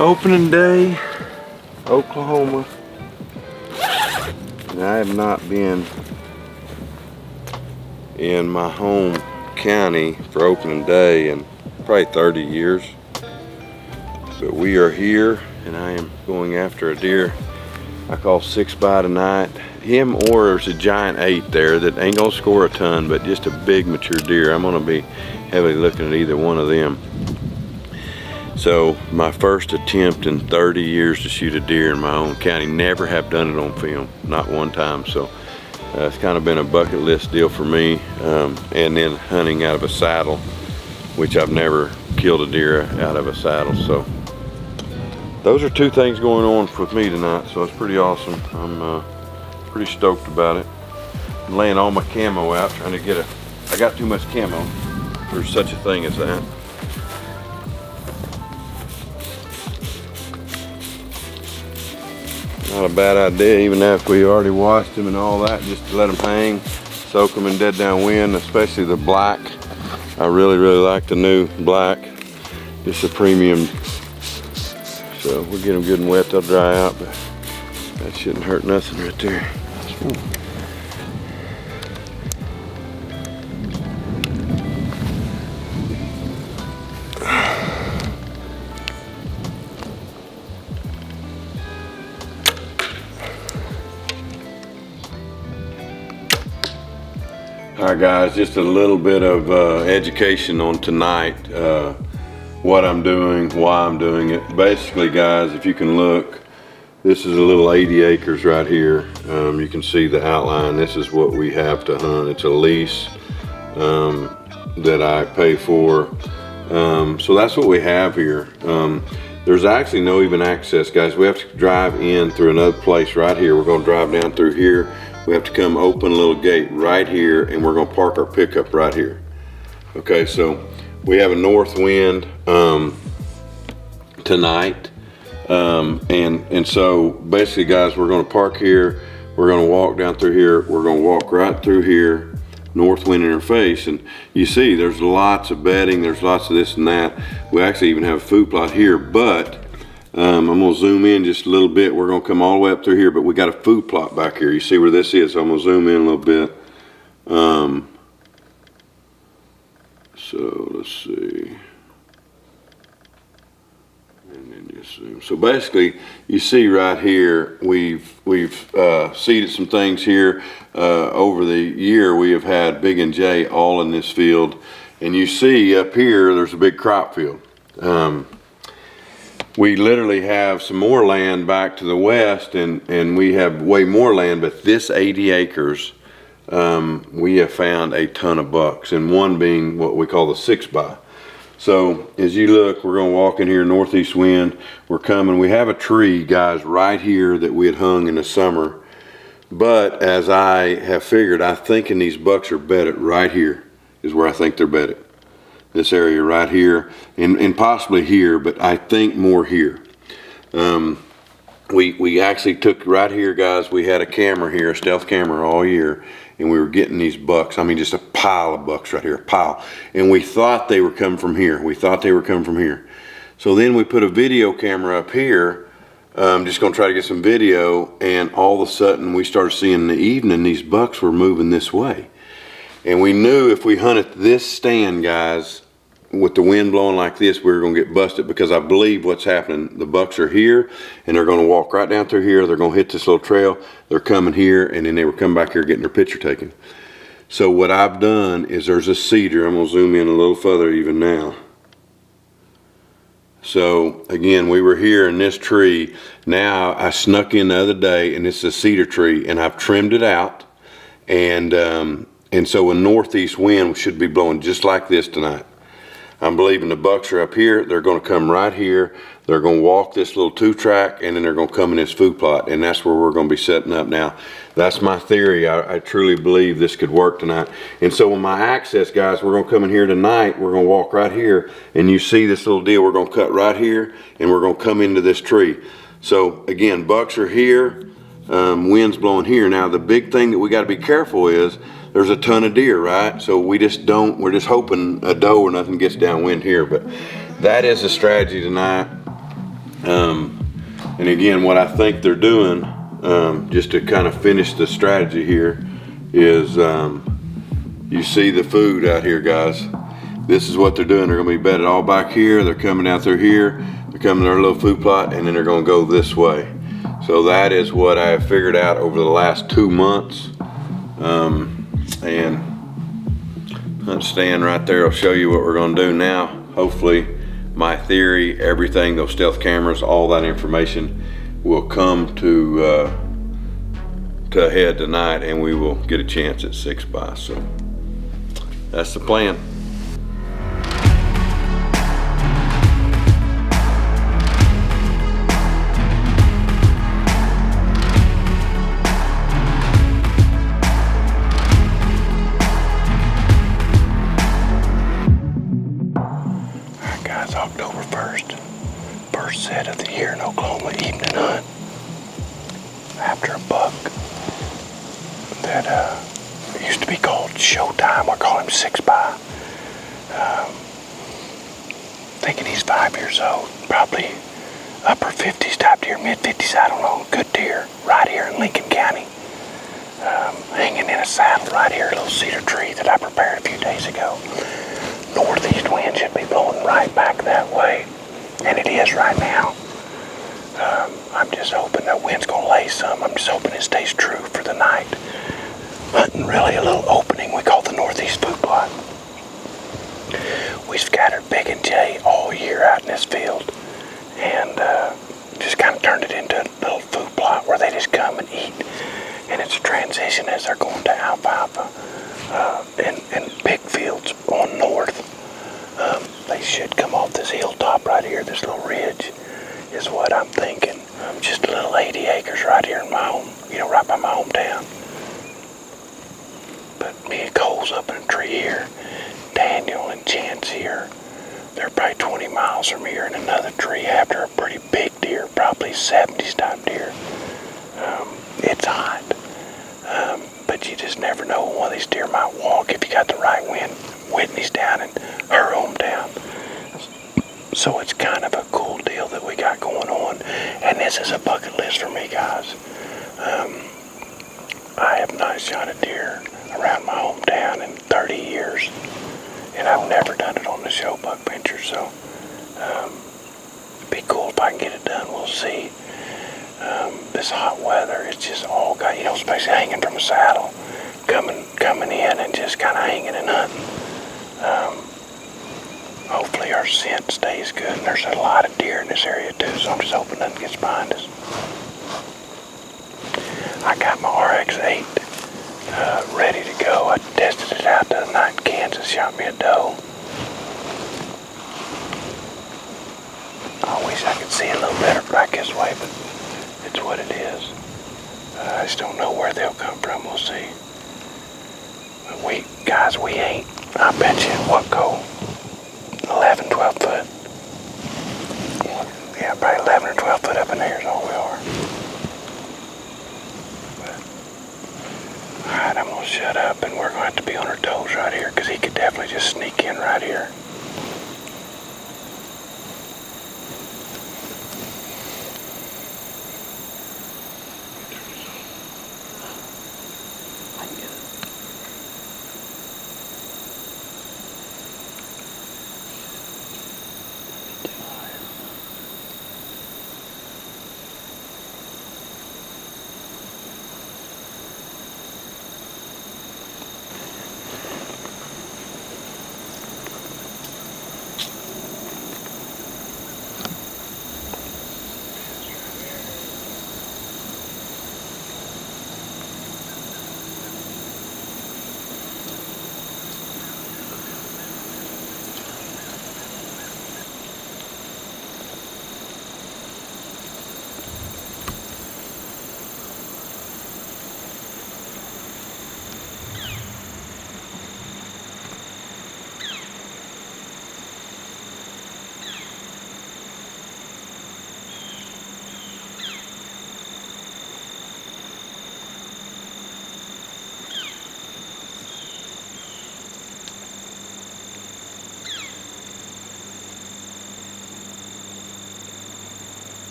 Opening day, Oklahoma. And I have not been in my home county for opening day in probably 30 years. But we are here and I am going after a deer I call 6x tonight. Him or there's a giant 8 there that ain't gonna score a ton, but just a big mature deer. I'm gonna be heavily looking at either one of them. So my first attempt in 30 years to shoot a deer in my own county. Never have done it on film, not one time. So it's kind of been a bucket list deal for me. And then hunting out of a saddle, which I've never killed a deer out of a saddle. So those are 2 things going on with me tonight. So it's pretty awesome. I'm pretty stoked about it. I'm laying all my camo out, trying to get I got too much camo. There's such a thing as that. Not a bad idea, even after we already washed them and all that, just to let them hang, soak them in dead downwind, especially the black. I really like the new black. It's a premium. So we'll get them good and wet, they'll dry out, but that shouldn't hurt nothing right there. Alright guys, just a little bit of education on tonight, what I'm doing, why I'm doing it. Basically guys, if you can look, this is a little 80 acres right here. You can see the outline. This is what we have to hunt. It's a lease that I pay for. So that's what we have here. There's actually no even access, guys. We have to drive in through another place right here. We're gonna drive down through here. We have to come open a little gate right here, and we're gonna park our pickup right here. Okay, so we have a north wind tonight, and so basically, guys, we're gonna park here. We're gonna walk down through here. We're gonna walk right through here, north wind in our face, and you see there's lots of bedding. There's lots of this and that. We actually even have a food plot here, but I'm gonna zoom in just a little bit. We're gonna come all the way up through here, but we got a food plot back here. You see where this is? So I'm gonna zoom in a little bit. So let's see. And then just zoom. So basically, you see right here, we've seeded some things here. Over the year, we have had Big and J all in this field. And you see up here, there's a big crop field. We literally have some more land back to the west, and we have way more land, but this 80 acres, we have found a ton of bucks, and one being what we call the 6x. So as you look, we're gonna walk in here, northeast wind, we're coming. We have a tree, guys, right here that we had hung in the summer, but as I have figured, I think these bucks are bedded right here, is where I think they're bedded. This area right here, and possibly here, but I think more here. We actually took right here, guys, we had a camera here, a stealth camera all year, and we were getting these bucks. I mean, just a pile of bucks right here, a pile. And we thought they were coming from here. We thought they were coming from here. So then we put a video camera up here, just gonna try to get some video, and all of a sudden we started seeing in the evening these bucks were moving this way. And we knew if we hunted this stand, guys, with the wind blowing like this, we were gonna get busted, because I believe what's happening, the bucks are here and they're gonna walk right down through here. They're gonna hit this little trail. They're coming here, and then they were coming back here getting their picture taken. So what I've done is there's a cedar. I'm gonna zoom in a little further even now. So again, we were here in this tree. Now I snuck in the other day, and it's a cedar tree, and I've trimmed it out. And so a northeast wind should be blowing just like this tonight. I'm believing the bucks are up here. They're gonna come right here. They're gonna walk this little 2-track, and then they're gonna come in this food plot, and that's where we're gonna be setting up now. That's my theory. I truly believe this could work tonight. And so with my access, guys, we're gonna come in here tonight. We're gonna walk right here, and you see this little deal. We're gonna cut right here, and we're gonna come into this tree. So again, bucks are here, wind's blowing here. Now the big thing that we gotta be careful is, there's a ton of deer, right? So we're just hoping a doe or nothing gets downwind here, but that is the strategy tonight. And again, what I think they're doing, just to kind of finish the strategy here, is you see the food out here, guys. This is what they're doing. They're gonna be bedded all back here. They're coming out through here. They're coming to their little food plot, and then they're gonna go this way. So that is what I have figured out over the last 2 months. And hunt stand right there will show you what we're gonna do now. Hopefully, my theory, everything, those stealth cameras, all that information will come to head tonight, and we will get a chance at 6x. So that's the plan. Alright guys, October 1st, first set of the year in Oklahoma evening hunt. After a buck that used to be called Showtime, I call him 6x. Thinking he's 5 years old, probably upper 50s type deer, mid 50s, I don't know. Good deer right here in Lincoln County. Hanging in a saddle right here, a little cedar tree that I prepared a few days ago. Northeast wind should be blowing right back that way, and it is right now. I'm just hoping that wind's gonna lay some. I'm just hoping it stays true for the night. Hunting really a little opening we call the Northeast food plot. We scattered Big and J all year out in this field, and just kind of turned it into a little food plot where they just come and eat. And it's a transition as they're going to alfalfa and big fields on north. They should come off this hilltop right here, this little ridge is what I'm thinking. Just a little 80 acres right here in my home, right by my hometown. But me and Cole's up in a tree here. Daniel and Chancey they're probably 20 miles from here in another tree after a pretty big deer, probably 70s type deer. It's hot, but you just never know when one of these deer might walk if you got the right wind. Whitney's down in her hometown. So it's kind of a cool deal that we got going on. And this is a bucket list for me, guys. I have not shot a deer around my hometown in 30 years. And I've never done it on the show, Buckventures. So it'd be cool if I can get it done. We'll see. This hot weather, it's just all got, especially hanging from a saddle, coming in and just kind of hanging and hunting. Hopefully our scent stays good, and there's a lot of deer in this area too, so I'm just hoping nothing gets behind us. I got my RX-8 ready to go. I tested it out the other night in Kansas, shot me a doe. I wish I could see a little better back this way, but it's what it is. I just don't know where they'll come from. We'll see. But we ain't, I bet you, what, Cole? 11, 12 foot. Yeah, probably 11 or 12 foot up in there is all we are. Alright, I'm going to shut up, and we're going to have to be on our toes right here, because he could definitely just sneak in right here.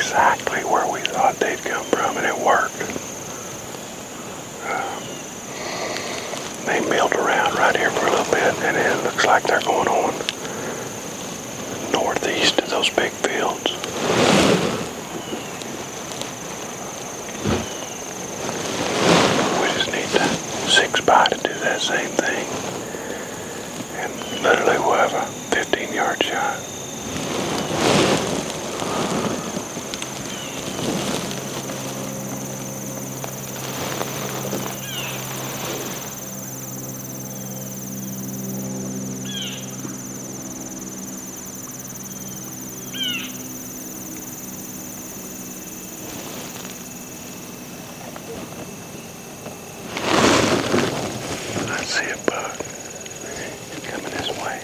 exactly where we thought they'd come from, and it worked. They milled around right here for a little bit, and it looks like they're going on northeast of those big fields. We just need the 6x to do that same thing, and literally we'll have a 15-yard shot. I see a buck. He's coming this way.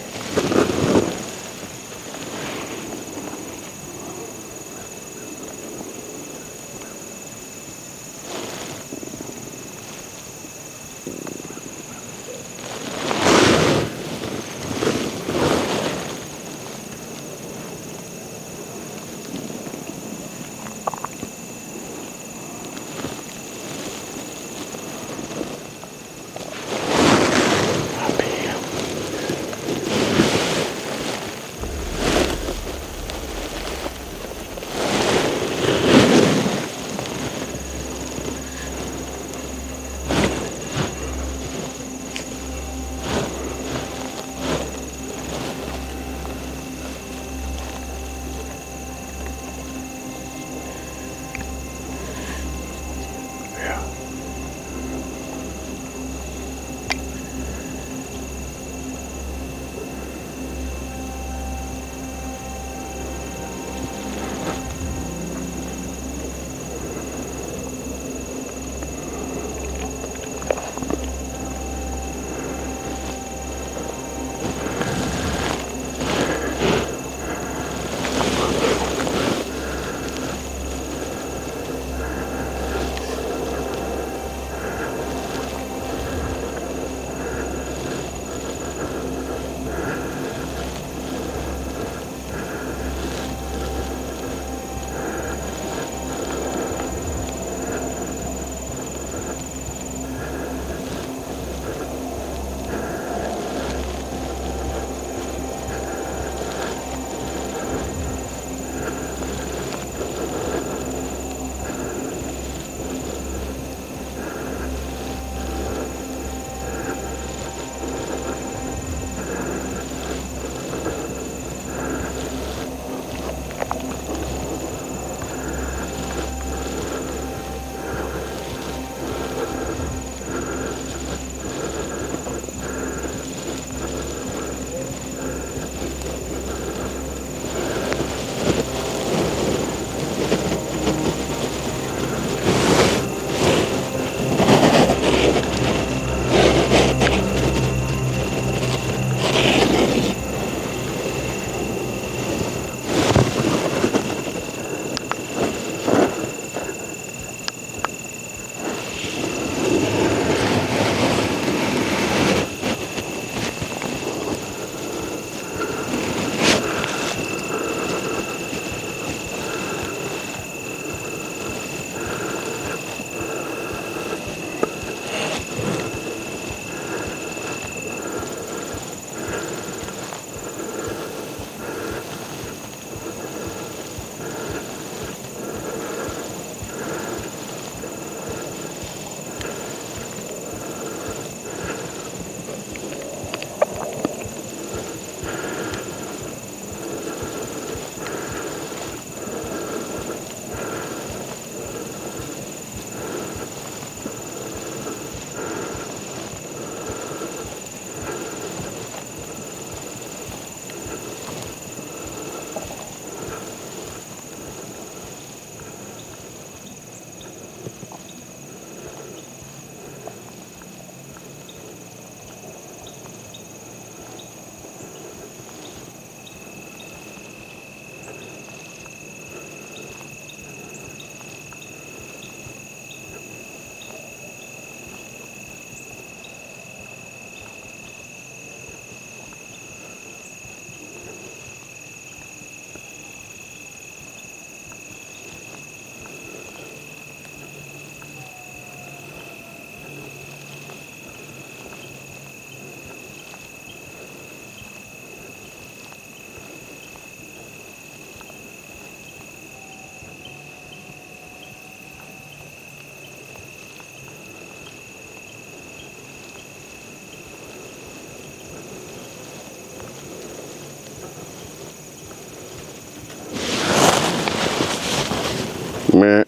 Meh.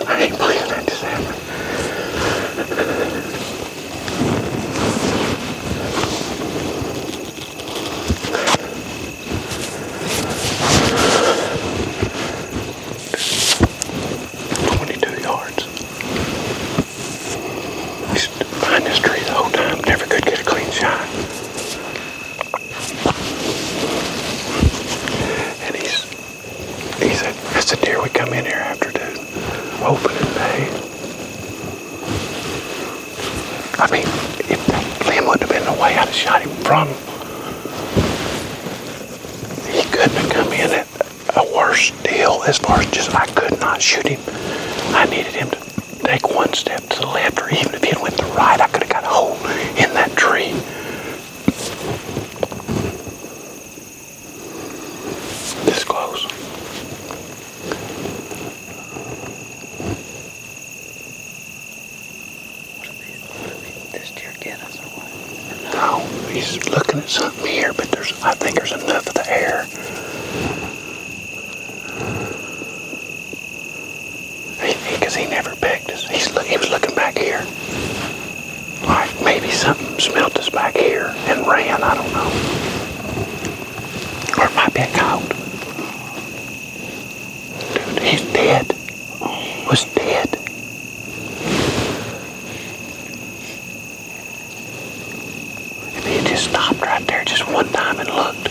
I ain't believing that just happened. Opening day. I mean, if that limb wouldn't have been the way I'd have shot him from, he couldn't have come in at a worse deal as far as just I could not shoot him. I needed him to take one step to the left, or even if he went to the right, I could have got a hole in that tree. This close. No, he's looking at something here, but I think there's enough of the air. Because he never pegged us. He was looking back here. Like maybe something smelt us back here and ran, I don't know. Or it might be a coyote. Dude, he's dead. Was dead. He stopped right there just one time and looked.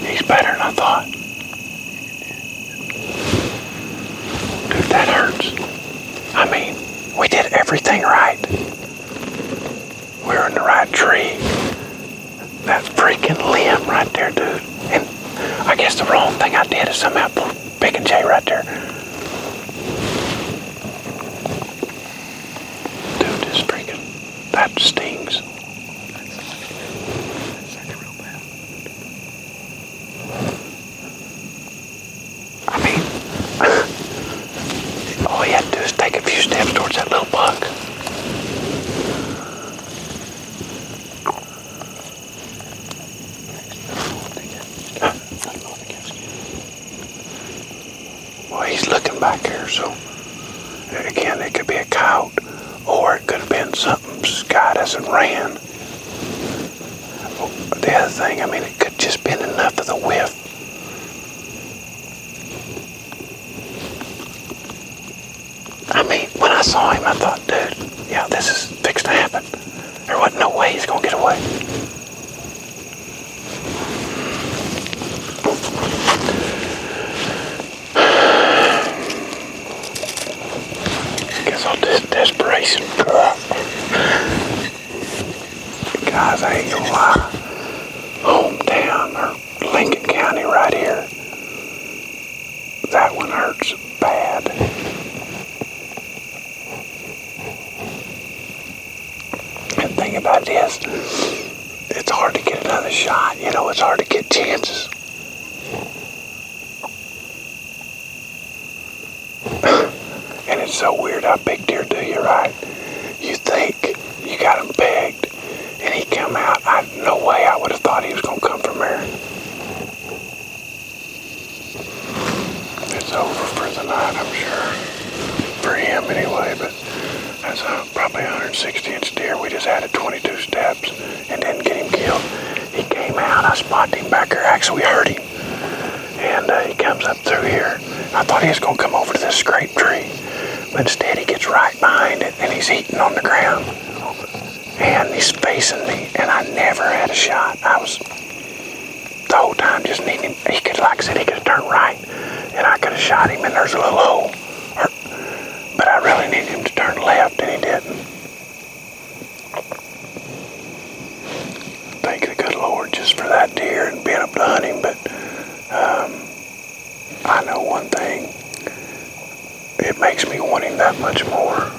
He's better than I thought. Dude, that hurts. I mean, we did everything right. We were in the right tree. That freaking limb right there, dude. And I guess the wrong thing I did is somehow pull Big and J right there. That stings. I mean, all he had to do is take a few steps towards that little buck. Well, he's looking back here, so again, it could be a coyote. Or it could have been something skied us and ran. The other thing, I mean, it could just been enough of the whiff. I mean, when I saw him, I thought, dude, yeah, this is fixed to happen. There wasn't no way he's gonna get away. Desperation. Guys, I ain't gonna lie. Hometown or Lincoln County right here. That one hurts bad. And the thing about it is, it's hard to get another shot. You know, it's hard to get chances. And it's so weird how big deer do you, right? You think you got him pegged, and he come out. No way I would have thought he was going to come from there. It's over for the night, I'm sure. For him anyway, but that's probably a 160-inch deer. We just added 22 steps and didn't get him killed. He came out. I spotted him back there. Actually, we heard him. And he comes up through here. I thought he was going to come over to this scrape tree. But instead, he gets right behind it, and he's eating on the ground. And he's facing me, and I never had a shot. I was, the whole time, just needing him. He could, like I said, he could have turned right, and I could have shot him, and there's a little hole. But I really needed him to turn left, and he didn't. Thank the good Lord just for that deer and being able to hunt him, but I know one thing. It makes me want him that much more.